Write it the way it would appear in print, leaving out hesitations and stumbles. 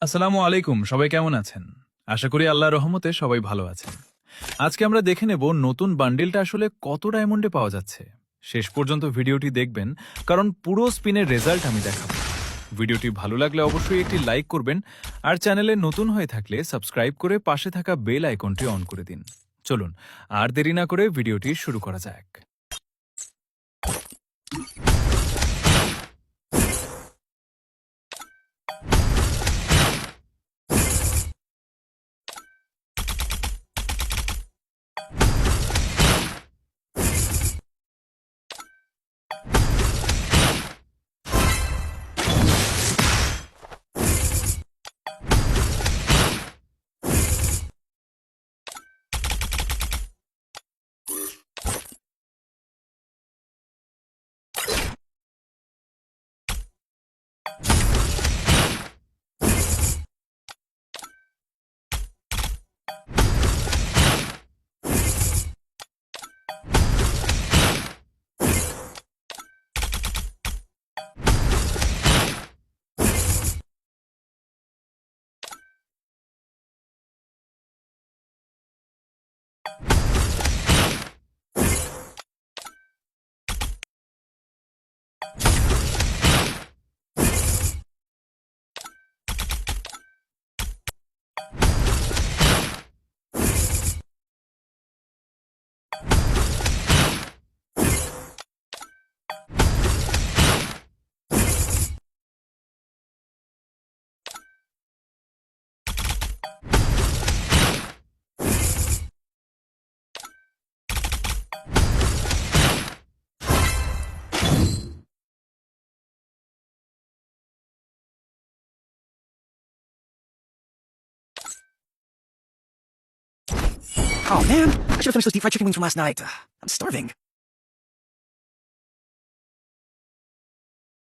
আসসালামু আলাইকুম, সবাই কেমন আছেন? আশা করি আল্লাহর রহমতে সবাই ভালো আছেন। আজকে আমরা দেখে নেব নতুন বান্ডিলটা আসলে কত ডায়মন্ডে পাওয়া যাচ্ছে। শেষ পর্যন্ত ভিডিওটি দেখবেন, কারণ পুরো স্পিনের রেজাল্ট আমি দেখাবো। ভিডিওটি ভালো লাগলে অবশ্যই একটি লাইক করবেন, আর চ্যানেলে নতুন হয়ে থাকলে সাবস্ক্রাইব করে পাশে থাকা বেল আইকনটি অন করে দিন। চলুন আর দেরি না করে ভিডিওটি শুরু করা যাক। Oh man, I should have finished those deep fried chicken wings from last night. I'm starving.